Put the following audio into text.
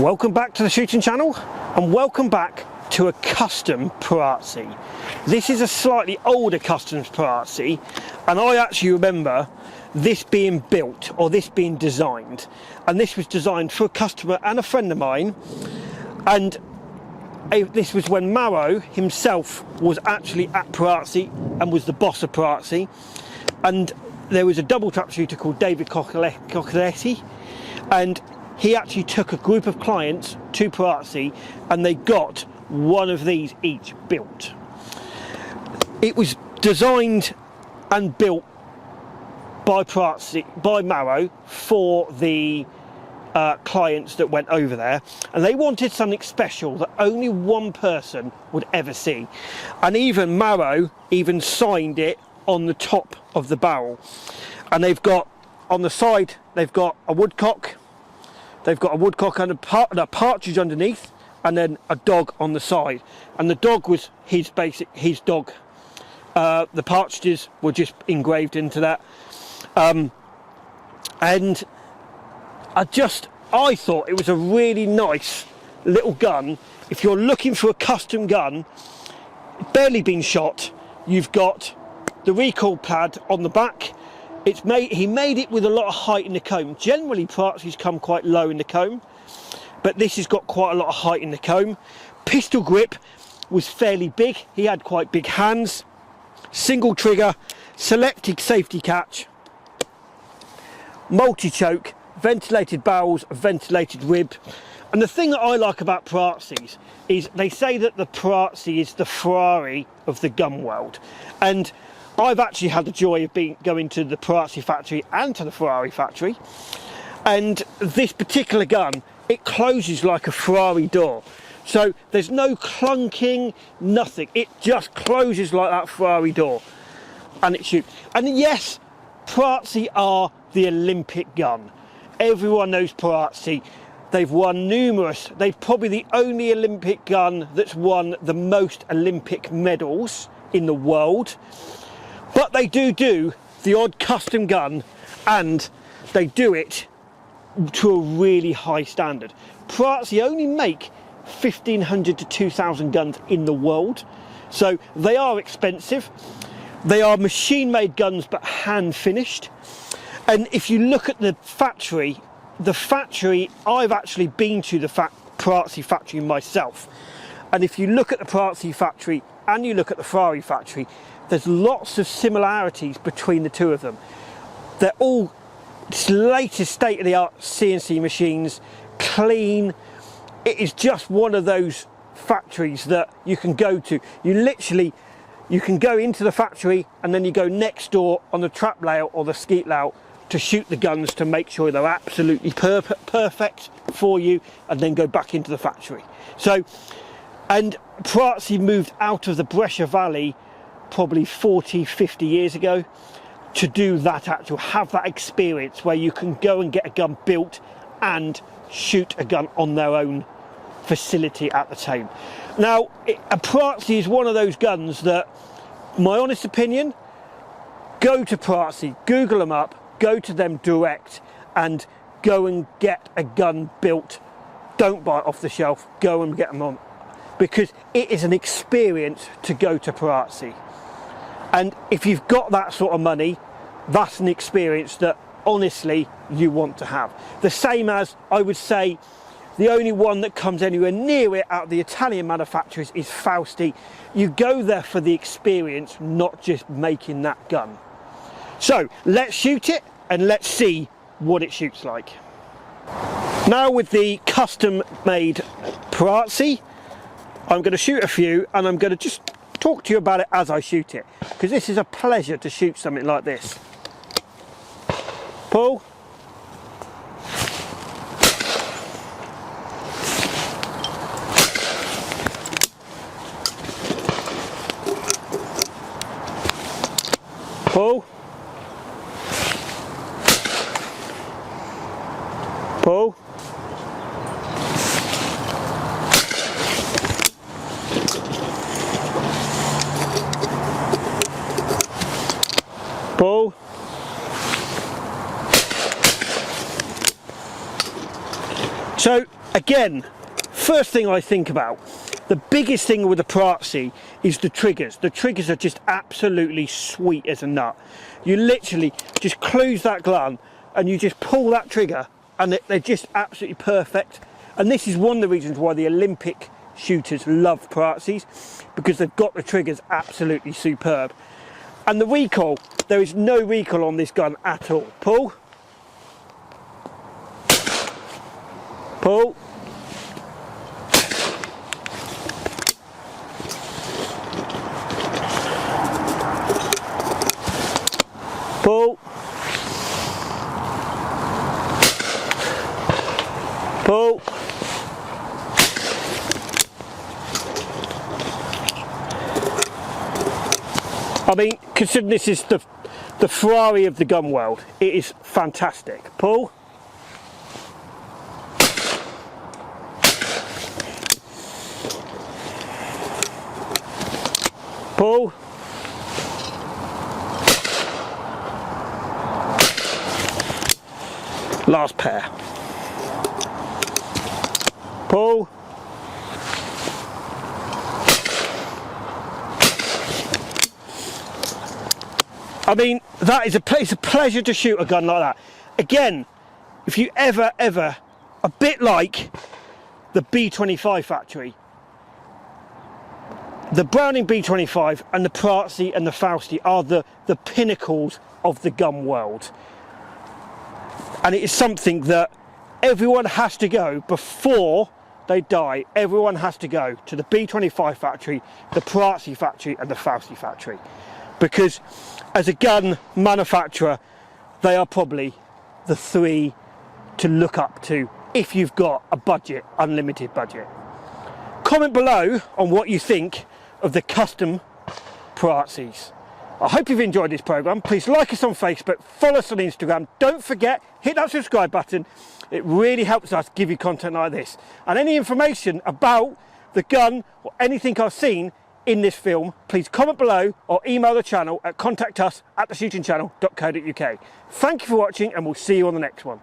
Welcome back to the shooting channel, and welcome back to a custom Perazzi. This is a slightly older custom Perazzi, and I actually remember this being built, or this being designed, and this was designed for a customer and a friend of mine, and this was when Mauro himself was actually at Perazzi and was the boss of Perazzi, and there was a double trap shooter called David Cocoletti, and he actually took a group of clients to Perazzi and they got one of these each built. It was designed and built by Perazzi, by Mauro, for the clients that went over there, and they wanted something special that only one person would ever see, and even Mauro even signed it on the top of the barrel. And they've got on the side, they've got a woodcock, and a partridge underneath, and then a dog on the side. And the dog was his dog. The partridges were just engraved into that. And I thought it was a really nice little gun. If you're looking for a custom gun, barely been shot, you've got the recoil pad on the back. He made it with a lot of height in the comb. Generally Perazzi's come quite low in the comb, but this has got quite a lot of height in the comb. Pistol grip was fairly big. He had quite big hands. Single trigger, selected safety catch, multi-choke, ventilated barrels, ventilated rib. And the thing that I like about Perazzi's is they say that the Perazzi is the Ferrari of the gun world. And I've actually had the joy of going to the Perazzi factory and to the Ferrari factory. And this particular gun, it closes like a Ferrari door. So there's no clunking, nothing. It just closes like that Ferrari door. And it shoots. And yes, Perazzi are the Olympic gun. Everyone knows Perazzi. They've won numerous. They're probably the only Olympic gun that's won the most Olympic medals in the world. But they do the odd custom gun, and they do it to a really high standard. Perazzi only make 1,500 to 2,000 guns in the world, so they are expensive. They are machine-made guns but hand-finished. And if you look at the factory, I've actually been to the Perazzi factory myself. And if you look at the Perazzi factory and you look at the Ferrari factory, there's lots of similarities between the two of them. They're all latest state-of-the-art CNC machines, clean. It is just one of those factories that you can go to. You can go into the factory and then you go next door on the trap layout or the skeet layout to shoot the guns to make sure they're absolutely perfect for you, and then go back into the factory. So, and Perazzi moved out of the Brescia Valley probably 40, 50 years ago to do that, have that experience where you can go and get a gun built and shoot a gun on their own facility at the time. Now, a Perazzi is one of those guns that, my honest opinion, go to Perazzi, Google them up, go to them direct and go and get a gun built. Don't buy it off the shelf, go and get them on, because it is an experience to go to Perazzi. And if you've got that sort of money, that's an experience that honestly you want to have. The same as, I would say, the only one that comes anywhere near it out of the Italian manufacturers is Fausti. You go there for the experience, not just making that gun. So let's shoot it and let's see what it shoots like. Now with the custom made Perazzi, I'm going to shoot a few and I'm going to just talk to you about it as I shoot it, because this is a pleasure to shoot something like this. Pull. Pull. Pull. Pull. So Again, first thing I think about, the biggest thing with the Perazzi is the triggers. The triggers are just absolutely sweet as a nut. You literally just close that gun and you just pull that trigger and they're just absolutely perfect. And this is one of the reasons why the Olympic shooters love Perazzis, because they've got the triggers absolutely superb. And the recoil, there is no recoil on this gun at all. Pull. Pull. Pull. Pull. I mean, considering this is the Ferrari of the gun world, it is fantastic. Pull. Pull. Last pair. Pull. I mean, that is it's a pleasure to shoot a gun like that. Again, if you ever, a bit like the B25 factory, the Browning B25 and the Perazzi and the Fausti are the pinnacles of the gun world. And it is something that everyone has to go before they die. Everyone has to go to the B25 factory, the Perazzi factory and the Fausti factory. Because as a gun manufacturer, they are probably the three to look up to if you've got a budget, unlimited budget. Comment below on what you think of the custom Perazzis. I hope you've enjoyed this programme. Please like us on Facebook, follow us on Instagram. Don't forget, hit that subscribe button. It really helps us give you content like this. And any information about the gun or anything I've seen in this film, please comment below or email the channel at contactus@theshootingchannel.co.uk. Thank you for watching and we'll see you on the next one.